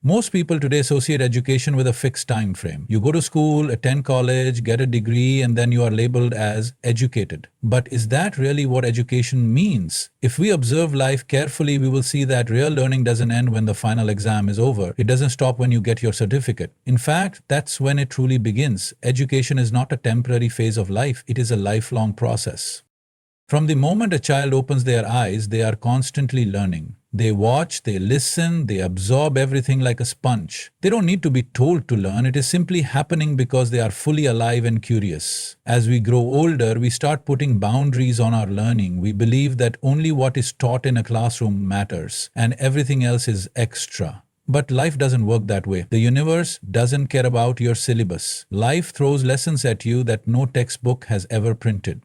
Most people today associate education with a fixed time frame. You go to school, attend college, get a degree, and then you are labeled as educated. But is that really what education means? If we observe life carefully, we will see that real learning doesn't end when the final exam is over. It doesn't stop when you get your certificate. In fact, that's when it truly begins. Education is not a temporary phase of life, it is a lifelong process. From the moment a child opens their eyes, they are constantly learning. They watch, they listen, they absorb everything like a sponge. They don't need to be told to learn, it is simply happening because they are fully alive and curious. As we grow older, we start putting boundaries on our learning. We believe that only what is taught in a classroom matters, and everything else is extra. But life doesn't work that way. The universe doesn't care about your syllabus. Life throws lessons at you that no textbook has ever printed.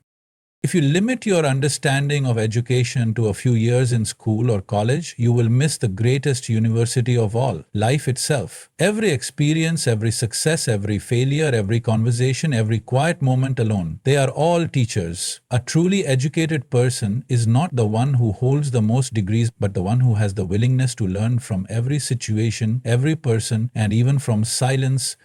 If you limit your understanding of education to a few years in school or college, you will miss the greatest university of all, life itself. Every experience, every success, every failure, every conversation, every quiet moment alone, they are all teachers. A truly educated person is not the one who holds the most degrees, but the one who has the willingness to learn from every situation, every person, and even from silence.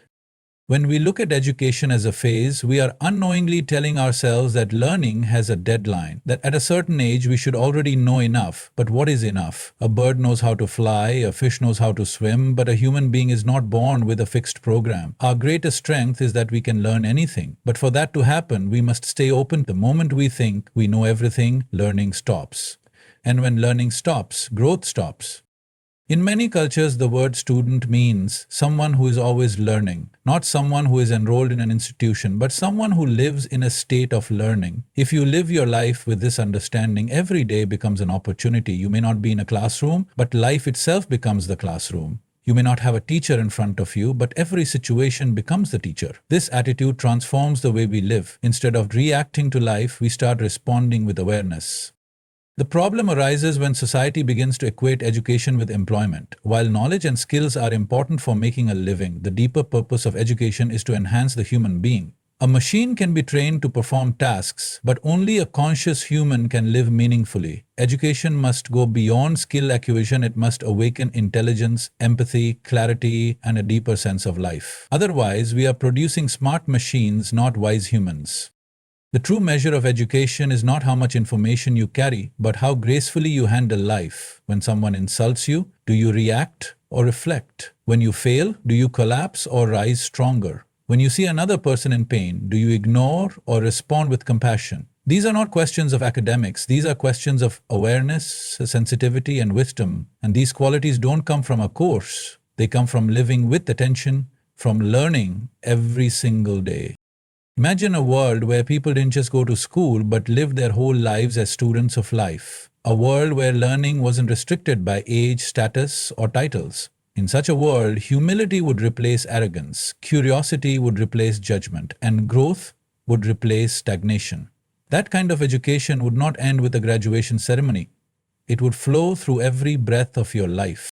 When we look at education as a phase, we are unknowingly telling ourselves that learning has a deadline, that at a certain age we should already know enough. But what is enough? A bird knows how to fly, a fish knows how to swim, but a human being is not born with a fixed program. Our greatest strength is that we can learn anything. But for that to happen, we must stay open. The moment we think we know everything, learning stops. And when learning stops, growth stops. In many cultures, the word student means someone who is always learning, not someone who is enrolled in an institution, but someone who lives in a state of learning. If you live your life with this understanding, every day becomes an opportunity. You may not be in a classroom, but life itself becomes the classroom. You may not have a teacher in front of you, but every situation becomes the teacher. This attitude transforms the way we live. Instead of reacting to life, we start responding with awareness. The problem arises when society begins to equate education with employment. While knowledge and skills are important for making a living, the deeper purpose of education is to enhance the human being. A machine can be trained to perform tasks, but only a conscious human can live meaningfully. Education must go beyond skill acquisition, it must awaken intelligence, empathy, clarity, and a deeper sense of life. Otherwise, we are producing smart machines, not wise humans. The true measure of education is not how much information you carry, but how gracefully you handle life. When someone insults you, do you react or reflect? When you fail, do you collapse or rise stronger? When you see another person in pain, do you ignore or respond with compassion? These are not questions of academics, these are questions of awareness, sensitivity, and wisdom. And these qualities don't come from a course, they come from living with attention, from learning every single day. Imagine a world where people didn't just go to school but lived their whole lives as students of life. A world where learning wasn't restricted by age, status, or titles. In such a world, humility would replace arrogance, curiosity would replace judgment, and growth would replace stagnation. That kind of education would not end with a graduation ceremony. It would flow through every breath of your life.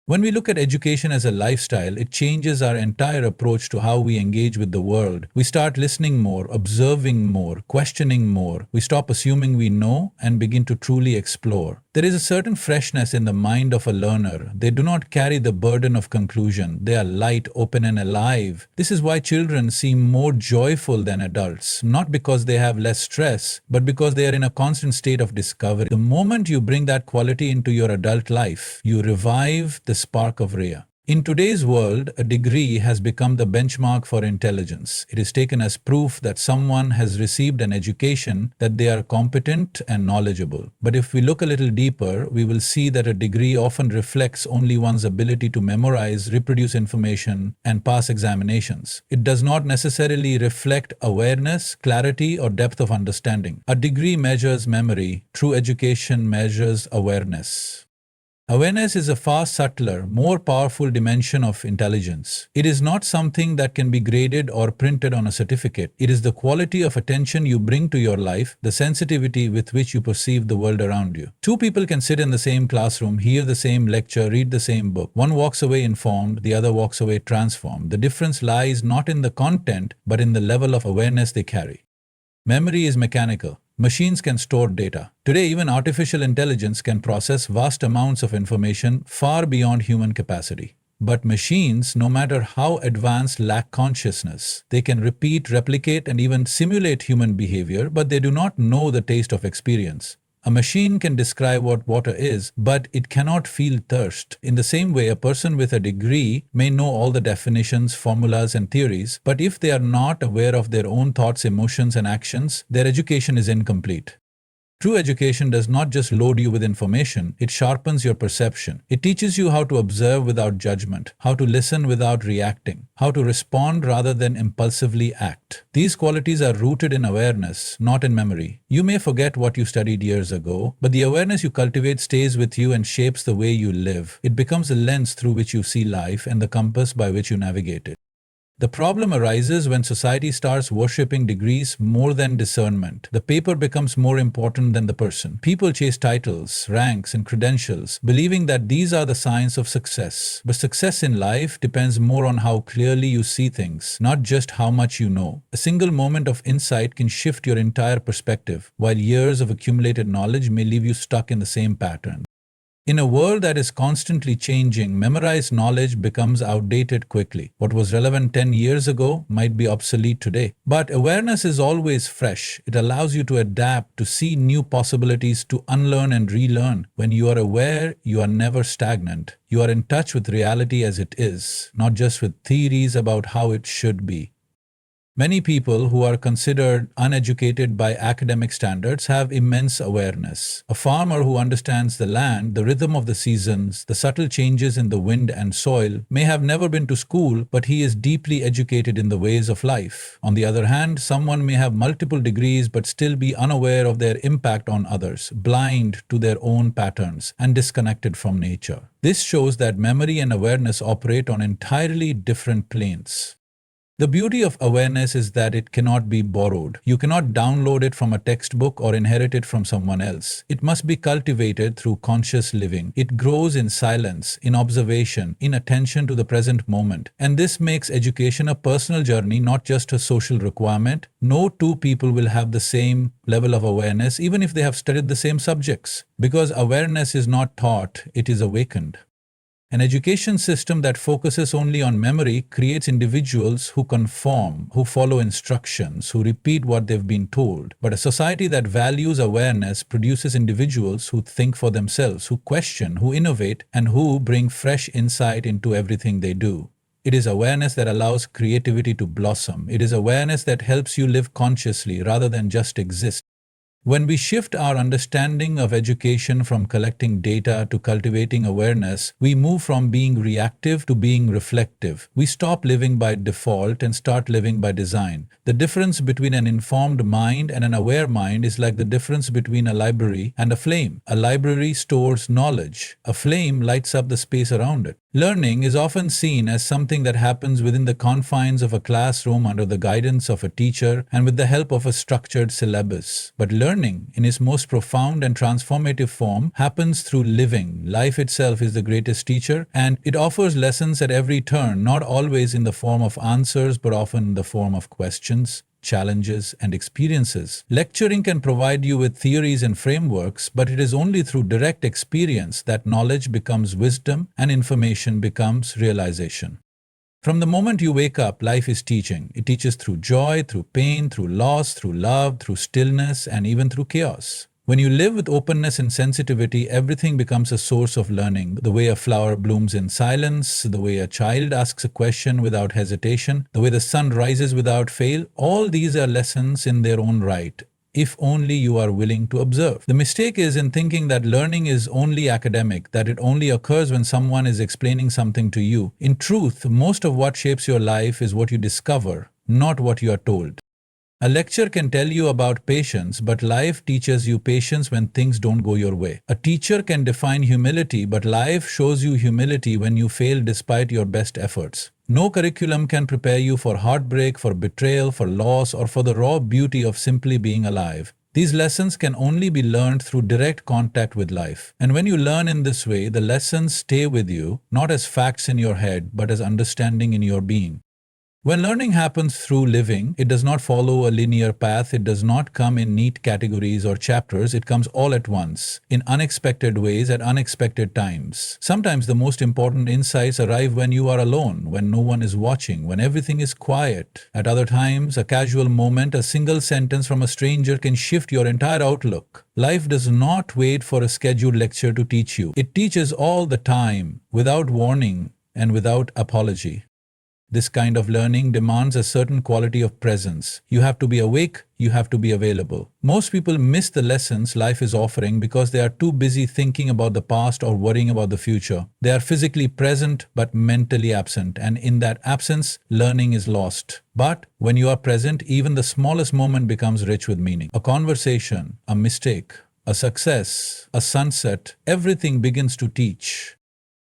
When we look at education as a lifestyle, it changes our entire approach to how we engage with the world. We start listening more, observing more, questioning more. We stop assuming we know and begin to truly explore. There is a certain freshness in the mind of a learner. They do not carry the burden of conclusion. They are light, open, and alive. This is why children seem more joyful than adults, not because they have less stress, but because they are in a constant state of discovery. The moment you bring that quality into your adult life, you revive the spark of Rhea. In today's world, a degree has become the benchmark for intelligence. It is taken as proof that someone has received an education, that they are competent and knowledgeable. But if we look a little deeper, we will see that a degree often reflects only one's ability to memorize, reproduce information, and pass examinations. It does not necessarily reflect awareness, clarity, or depth of understanding. A degree measures memory. True education measures awareness. Awareness is a far subtler, more powerful dimension of intelligence. It is not something that can be graded or printed on a certificate. It is the quality of attention you bring to your life, the sensitivity with which you perceive the world around you. Two people can sit in the same classroom, hear the same lecture, read the same book. One walks away informed, the other walks away transformed. The difference lies not in the content, but in the level of awareness they carry. Memory is mechanical. Machines can store data. Today, even artificial intelligence can process vast amounts of information far beyond human capacity. But machines, no matter how advanced, lack consciousness. They can repeat, replicate, and even simulate human behavior, but they do not know the taste of experience. A machine can describe what water is, but it cannot feel thirst. In the same way, a person with a degree may know all the definitions, formulas, and theories, but if they are not aware of their own thoughts, emotions, and actions, their education is incomplete. True education does not just load you with information, it sharpens your perception. It teaches you how to observe without judgment, how to listen without reacting, how to respond rather than impulsively act. These qualities are rooted in awareness, not in memory. You may forget what you studied years ago, but the awareness you cultivate stays with you and shapes the way you live. It becomes the lens through which you see life and the compass by which you navigate it. The problem arises when society starts worshipping degrees more than discernment. The paper becomes more important than the person. People chase titles, ranks, and credentials, believing that these are the signs of success. But success in life depends more on how clearly you see things, not just how much you know. A single moment of insight can shift your entire perspective, while years of accumulated knowledge may leave you stuck in the same pattern. In a world that is constantly changing, memorized knowledge becomes outdated quickly. What was relevant 10 years ago might be obsolete today. But awareness is always fresh. It allows you to adapt, to see new possibilities, to unlearn and relearn. When you are aware, you are never stagnant. You are in touch with reality as it is, not just with theories about how it should be. Many people who are considered uneducated by academic standards have immense awareness. A farmer who understands the land, the rhythm of the seasons, the subtle changes in the wind and soil may have never been to school, but he is deeply educated in the ways of life. On the other hand, someone may have multiple degrees but still be unaware of their impact on others, blind to their own patterns, and disconnected from nature. This shows that memory and awareness operate on entirely different planes. The beauty of awareness is that it cannot be borrowed. You cannot download it from a textbook or inherit it from someone else. It must be cultivated through conscious living. It grows in silence, in observation, in attention to the present moment. And this makes education a personal journey, not just a social requirement. No two people will have the same level of awareness, even if they have studied the same subjects. Because awareness is not taught, it is awakened. An education system that focuses only on memory creates individuals who conform, who follow instructions, who repeat what they've been told. But a society that values awareness produces individuals who think for themselves, who question, who innovate, and who bring fresh insight into everything they do. It is awareness that allows creativity to blossom. It is awareness that helps you live consciously rather than just exist. When we shift our understanding of education from collecting data to cultivating awareness, we move from being reactive to being reflective. We stop living by default and start living by design. The difference between an informed mind and an aware mind is like the difference between a library and a flame. A library stores knowledge. A flame lights up the space around it. Learning is often seen as something that happens within the confines of a classroom under the guidance of a teacher and with the help of a structured syllabus. But learning, in its most profound and transformative form, happens through living. Life itself is the greatest teacher, and it offers lessons at every turn, not always in the form of answers, but often in the form of questions, challenges, and experiences. Lecturing can provide you with theories and frameworks, but it is only through direct experience that knowledge becomes wisdom and information becomes realization. From the moment you wake up, life is teaching. It teaches through joy, through pain, through loss, through love, through stillness, and even through chaos. When you live with openness and sensitivity, everything becomes a source of learning. The way a flower blooms in silence, the way a child asks a question without hesitation, the way the sun rises without fail, all these are lessons in their own right, if only you are willing to observe. The mistake is in thinking that learning is only academic, that it only occurs when someone is explaining something to you. In truth, most of what shapes your life is what you discover, not what you are told. A lecture can tell you about patience, but life teaches you patience when things don't go your way. A teacher can define humility, but life shows you humility when you fail despite your best efforts. No curriculum can prepare you for heartbreak, for betrayal, for loss, or for the raw beauty of simply being alive. These lessons can only be learned through direct contact with life. And when you learn in this way, the lessons stay with you, not as facts in your head, but as understanding in your being. When learning happens through living, it does not follow a linear path, it does not come in neat categories or chapters, it comes all at once, in unexpected ways at unexpected times. Sometimes the most important insights arrive when you are alone, when no one is watching, when everything is quiet. At other times, a casual moment, a single sentence from a stranger can shift your entire outlook. Life does not wait for a scheduled lecture to teach you. It teaches all the time, without warning and without apology. This kind of learning demands a certain quality of presence. You have to be awake, you have to be available. Most people miss the lessons life is offering because they are too busy thinking about the past or worrying about the future. They are physically present but mentally absent, and in that absence, learning is lost. But when you are present, even the smallest moment becomes rich with meaning. A conversation, a mistake, a success, a sunset, everything begins to teach.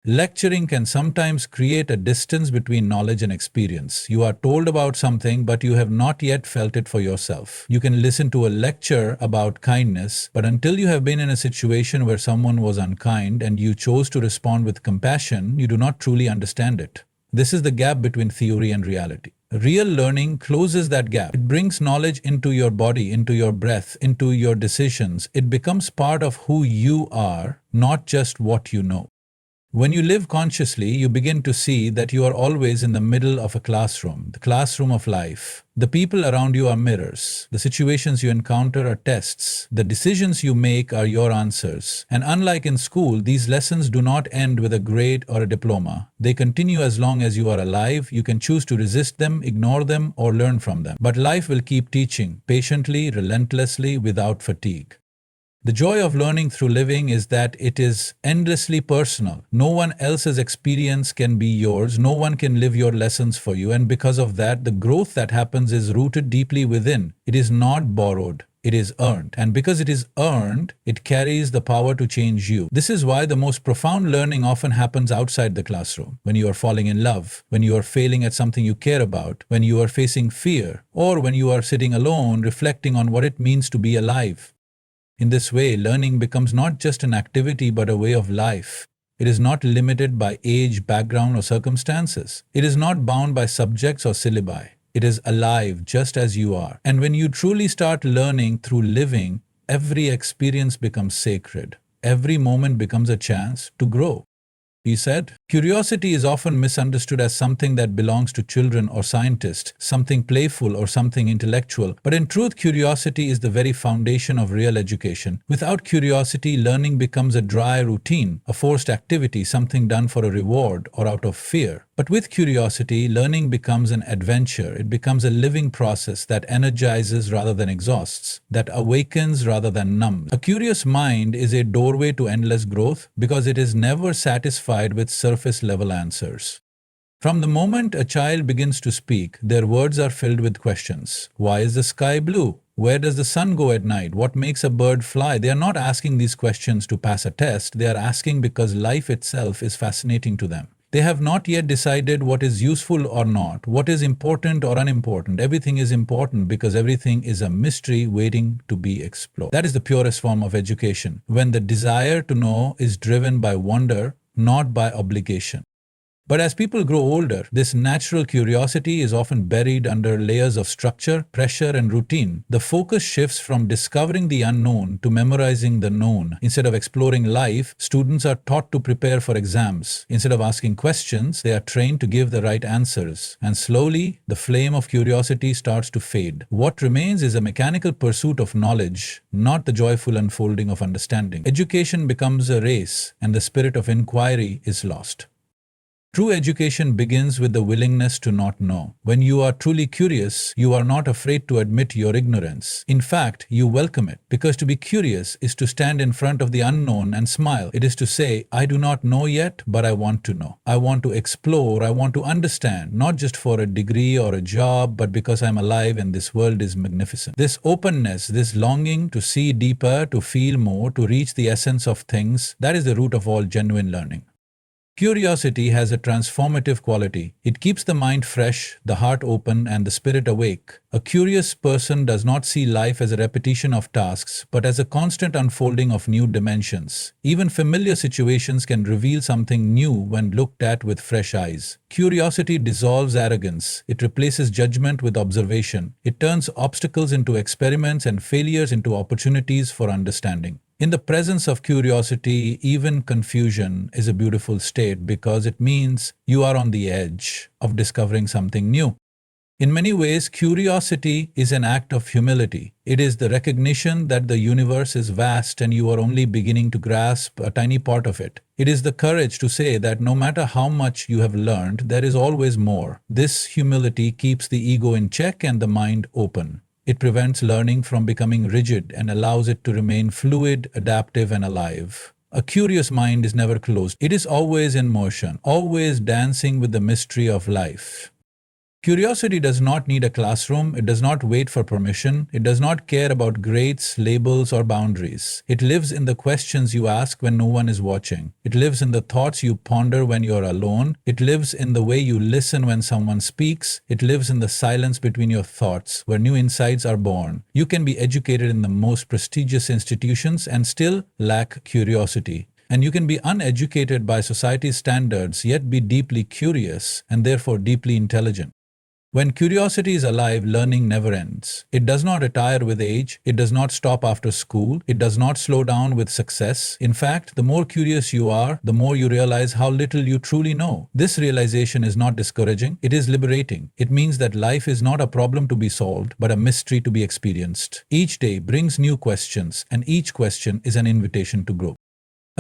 Lecturing can sometimes create a distance between knowledge and experience. You are told about something, but you have not yet felt it for yourself. You can listen to a lecture about kindness, but until you have been in a situation where someone was unkind and you chose to respond with compassion, you do not truly understand it. This is the gap between theory and reality. Real learning closes that gap. It brings knowledge into your body, into your breath, into your decisions. It becomes part of who you are, not just what you know. When you live consciously, you begin to see that you are always in the middle of a classroom, the classroom of life. The people around you are mirrors. The situations you encounter are tests. The decisions you make are your answers. And unlike in school, these lessons do not end with a grade or a diploma. They continue as long as you are alive. You can choose to resist them, ignore them, or learn from them. But life will keep teaching, patiently, relentlessly, without fatigue. The joy of learning through living is that it is endlessly personal. No one else's experience can be yours. No one can live your lessons for you. And because of that, the growth that happens is rooted deeply within. It is not borrowed. It is earned. And because it is earned, it carries the power to change you. This is why the most profound learning often happens outside the classroom. When you are falling in love, when you are failing at something you care about, when you are facing fear, or when you are sitting alone reflecting on what it means to be alive. In this way, learning becomes not just an activity but a way of life. It is not limited by age, background, or circumstances. It is not bound by subjects or syllabi. It is alive just as you are. And when you truly start learning through living, every experience becomes sacred. Every moment becomes a chance to grow. He said, curiosity is often misunderstood as something that belongs to children or scientists, something playful or something intellectual. But in truth, curiosity is the very foundation of real education. Without curiosity, learning becomes a dry routine, a forced activity, something done for a reward or out of fear. But with curiosity, learning becomes an adventure. It becomes a living process that energizes rather than exhausts, that awakens rather than numbs. A curious mind is a doorway to endless growth because it is never satisfied with surface-level answers. From the moment a child begins to speak, their words are filled with questions. Why is the sky blue? Where does the sun go at night? What makes a bird fly? They are not asking these questions to pass a test. They are asking because life itself is fascinating to them. They have not yet decided what is useful or not, what is important or unimportant. Everything is important because everything is a mystery waiting to be explored. That is the purest form of education, when the desire to know is driven by wonder, not by obligation. But as people grow older, this natural curiosity is often buried under layers of structure, pressure, and routine. The focus shifts from discovering the unknown to memorizing the known. Instead of exploring life, students are taught to prepare for exams. Instead of asking questions, they are trained to give the right answers. And slowly, the flame of curiosity starts to fade. What remains is a mechanical pursuit of knowledge, not the joyful unfolding of understanding. Education becomes a race, and the spirit of inquiry is lost. True education begins with the willingness to not know. When you are truly curious, you are not afraid to admit your ignorance. In fact, you welcome it, because to be curious is to stand in front of the unknown and smile. It is to say, I do not know yet, but I want to know. I want to explore, I want to understand, not just for a degree or a job, but because I'm alive and this world is magnificent. This openness, this longing to see deeper, to feel more, to reach the essence of things, that is the root of all genuine learning. Curiosity has a transformative quality. It keeps the mind fresh, the heart open, and the spirit awake. A curious person does not see life as a repetition of tasks, but as a constant unfolding of new dimensions. Even familiar situations can reveal something new when looked at with fresh eyes. Curiosity dissolves arrogance. It replaces judgment with observation. It turns obstacles into experiments and failures into opportunities for understanding. In the presence of curiosity, even confusion is a beautiful state because it means you are on the edge of discovering something new. In many ways, curiosity is an act of humility. It is the recognition that the universe is vast and you are only beginning to grasp a tiny part of it. It is the courage to say that no matter how much you have learned, there is always more. This humility keeps the ego in check and the mind open. It prevents learning from becoming rigid and allows it to remain fluid, adaptive, and alive. A curious mind is never closed. It is always in motion, always dancing with the mystery of life. Curiosity does not need a classroom, it does not wait for permission, it does not care about grades, labels, or boundaries. It lives in the questions you ask when no one is watching. It lives in the thoughts you ponder when you're alone. It lives in the way you listen when someone speaks. It lives in the silence between your thoughts, where new insights are born. You can be educated in the most prestigious institutions and still lack curiosity. And you can be uneducated by society's standards, yet be deeply curious and therefore deeply intelligent. When curiosity is alive, learning never ends. It does not retire with age. It does not stop after school. It does not slow down with success. In fact, the more curious you are, the more you realize how little you truly know. This realization is not discouraging. It is liberating. It means that life is not a problem to be solved, but a mystery to be experienced. Each day brings new questions, and each question is an invitation to grow.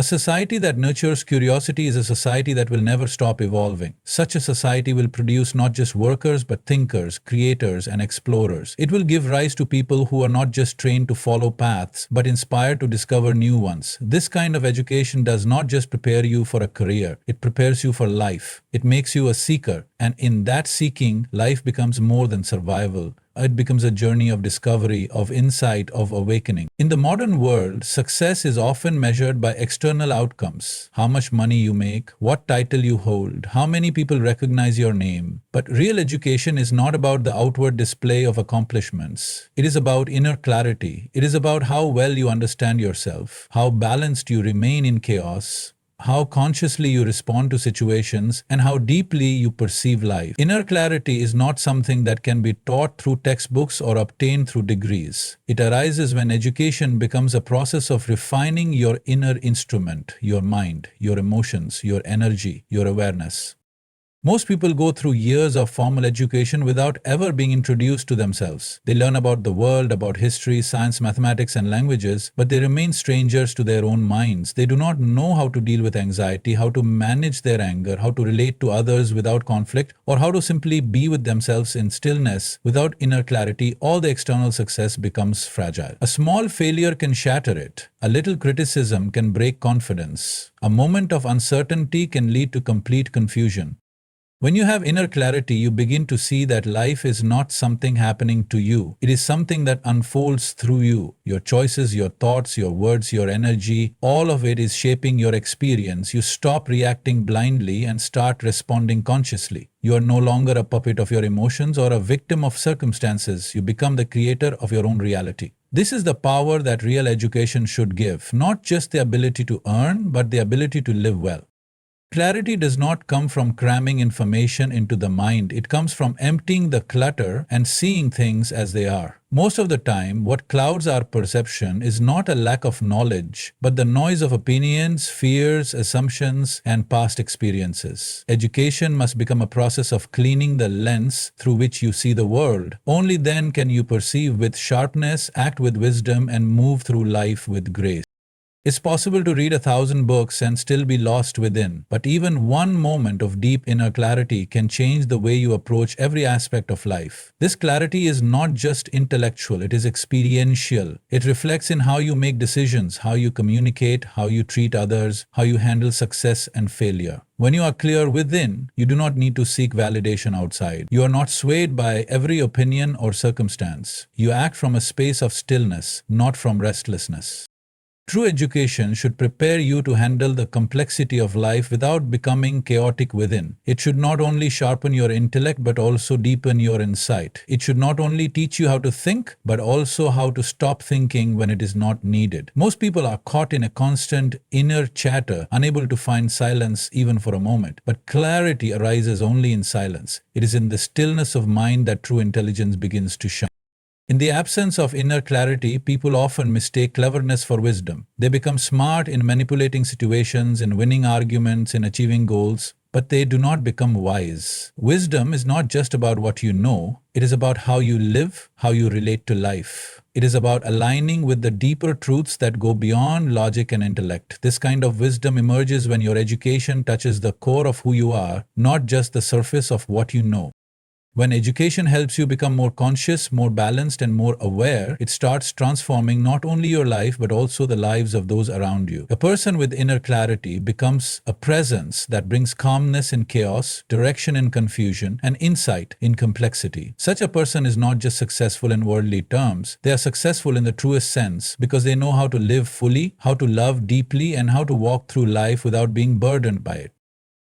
A society that nurtures curiosity is a society that will never stop evolving. Such a society will produce not just workers but thinkers, creators, and explorers. It will give rise to people who are not just trained to follow paths but inspired to discover new ones. This kind of education does not just prepare you for a career, it prepares you for life. It makes you a seeker, and in that seeking, life becomes more than survival. It becomes a journey of discovery, of insight, of awakening. In the modern world, success is often measured by external outcomes. How much money you make, what title you hold, how many people recognize your name. But real education is not about the outward display of accomplishments. It is about inner clarity. It is about how well you understand yourself, how balanced you remain in chaos, how consciously you respond to situations, and how deeply you perceive life. Inner clarity is not something that can be taught through textbooks or obtained through degrees. It arises when education becomes a process of refining your inner instrument, your mind, your emotions, your energy, your awareness. Most people go through years of formal education without ever being introduced to themselves. They learn about the world, about history, science, mathematics, and languages, but they remain strangers to their own minds. They do not know how to deal with anxiety, how to manage their anger, how to relate to others without conflict, or how to simply be with themselves in stillness. Without inner clarity, all the external success becomes fragile. A small failure can shatter it. A little criticism can break confidence. A moment of uncertainty can lead to complete confusion. When you have inner clarity, you begin to see that life is not something happening to you. It is something that unfolds through you. Your choices, your thoughts, your words, your energy, all of it is shaping your experience. You stop reacting blindly and start responding consciously. You are no longer a puppet of your emotions or a victim of circumstances. You become the creator of your own reality. This is the power that real education should give, not just the ability to earn, but the ability to live well. Clarity does not come from cramming information into the mind. It comes from emptying the clutter and seeing things as they are. Most of the time, what clouds our perception is not a lack of knowledge, but the noise of opinions, fears, assumptions, and past experiences. Education must become a process of cleaning the lens through which you see the world. Only then can you perceive with sharpness, act with wisdom, and move through life with grace. It's possible to read 1,000 books and still be lost within, but even one moment of deep inner clarity can change the way you approach every aspect of life. This clarity is not just intellectual, it is experiential. It reflects in how you make decisions, how you communicate, how you treat others, how you handle success and failure. When you are clear within, you do not need to seek validation outside. You are not swayed by every opinion or circumstance. You act from a space of stillness, not from restlessness. True education should prepare you to handle the complexity of life without becoming chaotic within. It should not only sharpen your intellect but also deepen your insight. It should not only teach you how to think but also how to stop thinking when it is not needed. Most people are caught in a constant inner chatter, unable to find silence even for a moment. But clarity arises only in silence. It is in the stillness of mind that true intelligence begins to shine. In the absence of inner clarity, people often mistake cleverness for wisdom. They become smart in manipulating situations, in winning arguments, in achieving goals, but they do not become wise. Wisdom is not just about what you know, it is about how you live, how you relate to life. It is about aligning with the deeper truths that go beyond logic and intellect. This kind of wisdom emerges when your education touches the core of who you are, not just the surface of what you know. When education helps you become more conscious, more balanced, and more aware, it starts transforming not only your life but also the lives of those around you. A person with inner clarity becomes a presence that brings calmness in chaos, direction in confusion, and insight in complexity. Such a person is not just successful in worldly terms, they are successful in the truest sense because they know how to live fully, how to love deeply, and how to walk through life without being burdened by it.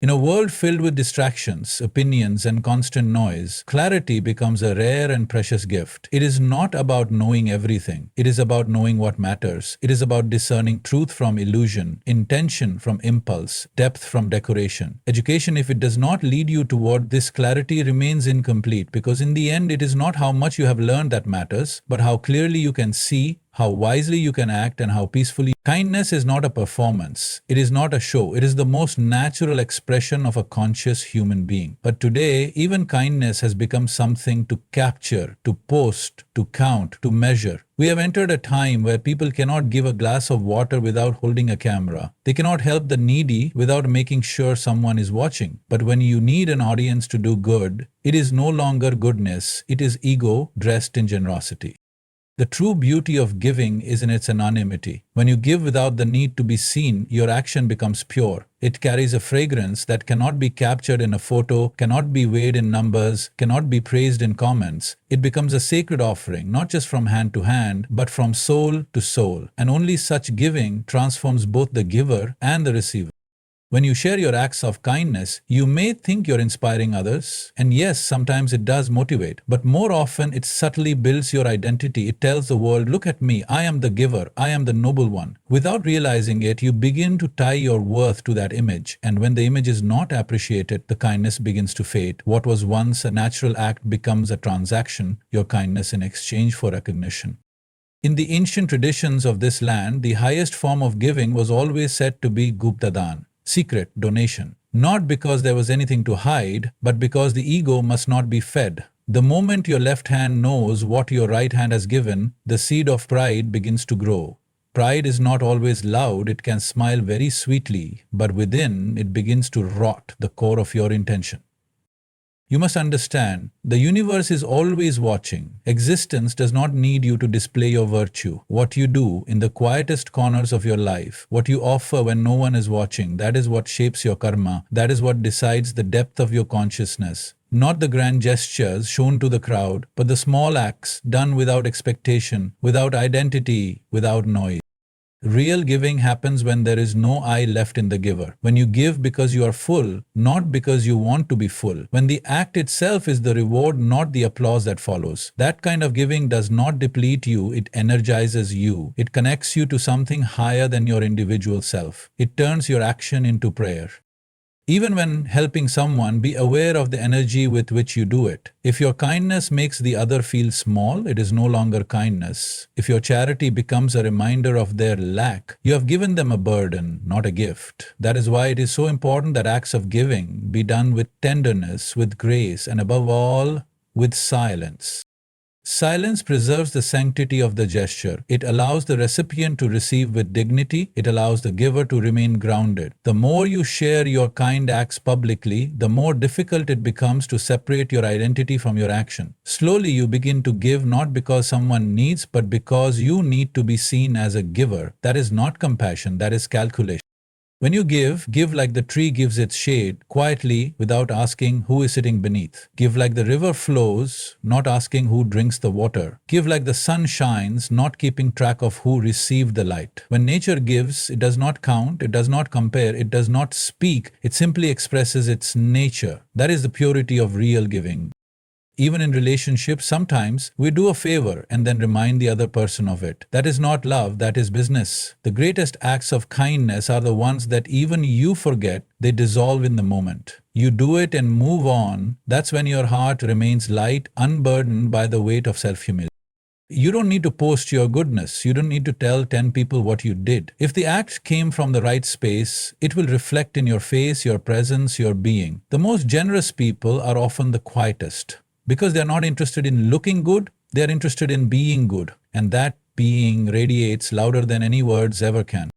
In a world filled with distractions, opinions, and constant noise, clarity becomes a rare and precious gift. It is not about knowing everything. It is about knowing what matters. It is about discerning truth from illusion, intention from impulse, depth from decoration. Education, if it does not lead you toward this clarity, remains incomplete because in the end, it is not how much you have learned that matters, but how clearly you can see, how wisely you can act, and how peacefully. Kindness is not a performance. It is not a show. It is the most natural expression of a conscious human being. But today, even kindness has become something to capture, to post, to count, to measure. We have entered a time where people cannot give a glass of water without holding a camera. They cannot help the needy without making sure someone is watching. But when you need an audience to do good, it is no longer goodness. It is ego dressed in generosity. The true beauty of giving is in its anonymity. When you give without the need to be seen, your action becomes pure. It carries a fragrance that cannot be captured in a photo, cannot be weighed in numbers, cannot be praised in comments. It becomes a sacred offering, not just from hand to hand, but from soul to soul. And only such giving transforms both the giver and the receiver. When you share your acts of kindness, you may think you're inspiring others. And yes, sometimes it does motivate. But more often, it subtly builds your identity. It tells the world, look at me, I am the giver, I am the noble one. Without realizing it, you begin to tie your worth to that image. And when the image is not appreciated, the kindness begins to fade. What was once a natural act becomes a transaction, your kindness in exchange for recognition. In the ancient traditions of this land, the highest form of giving was always said to be Guptadan. Secret donation. Not because there was anything to hide, but because the ego must not be fed. The moment your left hand knows what your right hand has given, the seed of pride begins to grow. Pride is not always loud, it can smile very sweetly, but within it begins to rot the core of your intention. You must understand, the universe is always watching. Existence does not need you to display your virtue. What you do in the quietest corners of your life, what you offer when no one is watching, that is what shapes your karma. That is what decides the depth of your consciousness. Not the grand gestures shown to the crowd, but the small acts done without expectation, without identity, without noise. Real giving happens when there is no I left in the giver. When you give because you are full, not because you want to be full. When the act itself is the reward, not the applause that follows. That kind of giving does not deplete you, it energizes you. It connects you to something higher than your individual self. It turns your action into prayer. Even when helping someone, be aware of the energy with which you do it. If your kindness makes the other feel small, it is no longer kindness. If your charity becomes a reminder of their lack, you have given them a burden, not a gift. That is why it is so important that acts of giving be done with tenderness, with grace, and above all, with silence. Silence preserves the sanctity of the gesture. It allows the recipient to receive with dignity. It allows the giver to remain grounded. The more you share your kind acts publicly, the more difficult it becomes to separate your identity from your action. Slowly you begin to give not because someone needs, but because you need to be seen as a giver. That is not compassion, that is calculation. When you give like the tree gives its shade, quietly, without asking who is sitting beneath. Give like the river flows, not asking who drinks the water. Give like the sun shines, not keeping track of who received the light. When nature gives, it does not count, it does not compare, it does not speak, it simply expresses its nature. That is the purity of real giving. Even in relationships, sometimes we do a favor and then remind the other person of it. That is not love, that is business. The greatest acts of kindness are the ones that even you forget, they dissolve in the moment. You do it and move on. That's when your heart remains light, unburdened by the weight of self-humility. You don't need to post your goodness. You don't need to tell 10 people what you did. If the act came from the right space, it will reflect in your face, your presence, your being. The most generous people are often the quietest. Because they're not interested in looking good, they're interested in being good. And that being radiates louder than any words ever can.